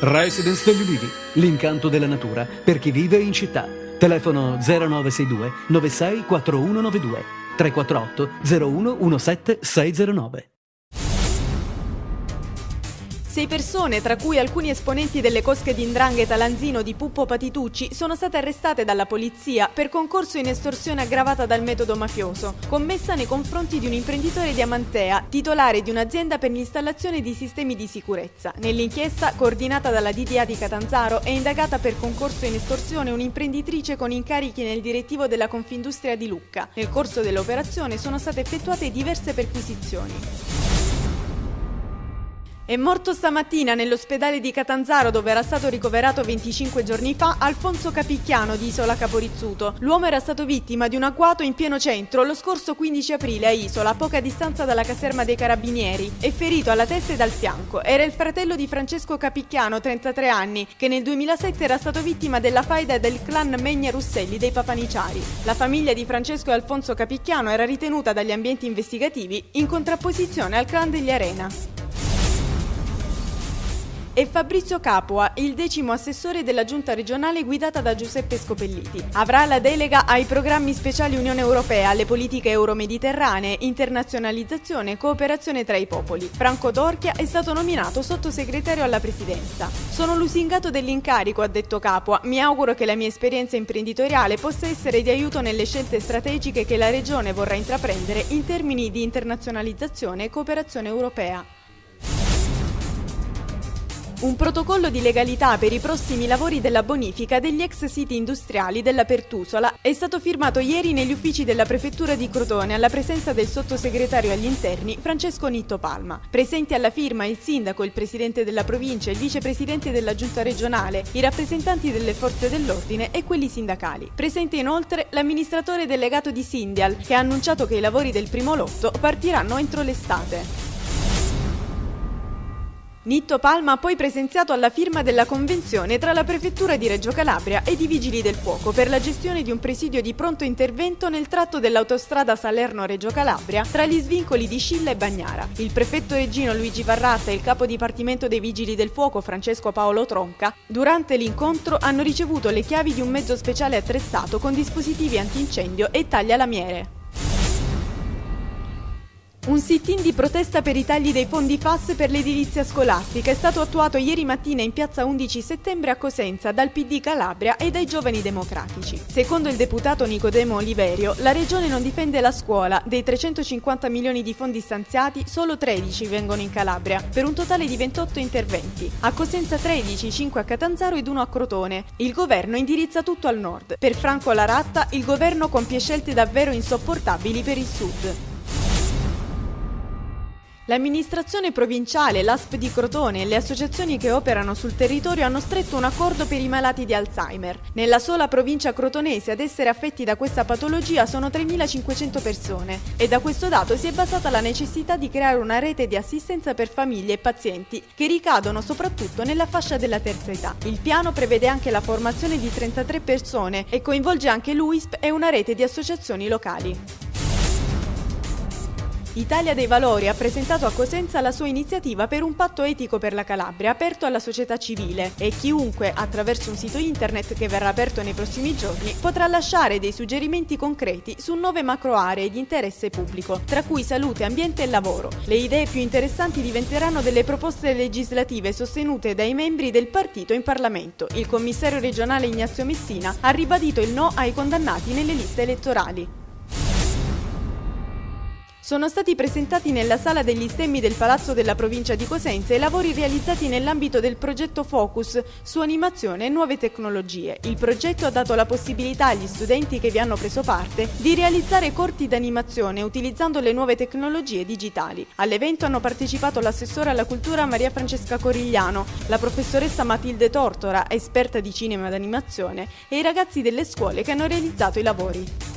Residence degli Ulivi, l'incanto della natura per chi vive in città. Telefono 0962 96 4192 348 01 17 609. 6 persone, tra cui alcuni esponenti delle cosche di 'Ndrangheta Lanzino di Puppo Patitucci, sono state arrestate dalla polizia per concorso in estorsione aggravata dal metodo mafioso, commessa nei confronti di un imprenditore di Amantea, titolare di un'azienda per l'installazione di sistemi di sicurezza. Nell'inchiesta, coordinata dalla DDA di Catanzaro, è indagata per concorso in estorsione un'imprenditrice con incarichi nel direttivo della Confindustria di Lucca. Nel corso dell'operazione sono state effettuate diverse perquisizioni. È morto stamattina nell'ospedale di Catanzaro, dove era stato ricoverato 25 giorni fa, Alfonso Capicchiano di Isola Caporizzuto. L'uomo era stato vittima di un agguato in pieno centro lo scorso 15 aprile a Isola, a poca distanza dalla caserma dei Carabinieri. È ferito alla testa ed al fianco. Era il fratello di Francesco Capicchiano, 33 anni, che nel 2007 era stato vittima della faida del clan Megna Russelli dei Papaniciari. La famiglia di Francesco e Alfonso Capicchiano era ritenuta dagli ambienti investigativi in contrapposizione al clan degli Arena. E Fabrizio Capua, il 10° assessore della giunta regionale guidata da Giuseppe Scopelliti. Avrà la delega ai programmi speciali Unione Europea, alle politiche euromediterranee, internazionalizzazione e cooperazione tra i popoli. Franco Torchia è stato nominato sottosegretario alla presidenza. Sono lusingato dell'incarico, ha detto Capua. Mi auguro che la mia esperienza imprenditoriale possa essere di aiuto nelle scelte strategiche che la regione vorrà intraprendere in termini di internazionalizzazione e cooperazione europea. Un protocollo di legalità per i prossimi lavori della bonifica degli ex siti industriali della Pertusola è stato firmato ieri negli uffici della prefettura di Crotone alla presenza del sottosegretario agli interni Francesco Nitto Palma. Presenti alla firma il sindaco, il presidente della provincia, il vicepresidente della giunta regionale, i rappresentanti delle forze dell'ordine e quelli sindacali. Presente inoltre l'amministratore delegato di Syndial, che ha annunciato che i lavori del primo lotto partiranno entro l'estate. Nitto Palma ha poi presenziato alla firma della convenzione tra la prefettura di Reggio Calabria ed i Vigili del Fuoco per la gestione di un presidio di pronto intervento nel tratto dell'autostrada Salerno-Reggio Calabria tra gli svincoli di Scilla e Bagnara. Il prefetto reggino Luigi Varratta e il capo dipartimento dei Vigili del Fuoco Francesco Paolo Tronca, durante l'incontro, hanno ricevuto le chiavi di un mezzo speciale attrezzato con dispositivi antincendio e taglialamiere. Un sit-in di protesta per i tagli dei fondi FAS per l'edilizia scolastica è stato attuato ieri mattina in piazza 11 settembre a Cosenza dal PD Calabria e dai Giovani Democratici. Secondo il deputato Nicodemo Oliverio, la regione non difende la scuola. Dei 350 milioni di fondi stanziati, solo 13 vengono in Calabria, per un totale di 28 interventi. A Cosenza 13, 5 a Catanzaro ed 1 a Crotone. Il governo indirizza tutto al nord. Per Franco Laratta, il governo compie scelte davvero insopportabili per il sud. L'amministrazione provinciale, l'ASP di Crotone e le associazioni che operano sul territorio hanno stretto un accordo per i malati di Alzheimer. Nella sola provincia crotonese ad essere affetti da questa patologia sono 3.500 persone e da questo dato si è basata la necessità di creare una rete di assistenza per famiglie e pazienti che ricadono soprattutto nella fascia della terza età. Il piano prevede anche la formazione di 33 persone e coinvolge anche l'UISP e una rete di associazioni locali. Italia dei Valori ha presentato a Cosenza la sua iniziativa per un patto etico per la Calabria aperto alla società civile e chiunque, attraverso un sito internet che verrà aperto nei prossimi giorni, potrà lasciare dei suggerimenti concreti su 9 macro aree di interesse pubblico, tra cui salute, ambiente e lavoro. Le idee più interessanti diventeranno delle proposte legislative sostenute dai membri del partito in Parlamento. Il commissario regionale Ignazio Messina ha ribadito il no ai condannati nelle liste elettorali. Sono stati presentati nella Sala degli Stemmi del Palazzo della Provincia di Cosenza i lavori realizzati nell'ambito del progetto Focus su animazione e nuove tecnologie. Il progetto ha dato la possibilità agli studenti che vi hanno preso parte di realizzare corti d'animazione utilizzando le nuove tecnologie digitali. All'evento hanno partecipato l'assessore alla cultura Maria Francesca Corigliano, la professoressa Matilde Tortora, esperta di cinema ed animazione, e i ragazzi delle scuole che hanno realizzato i lavori.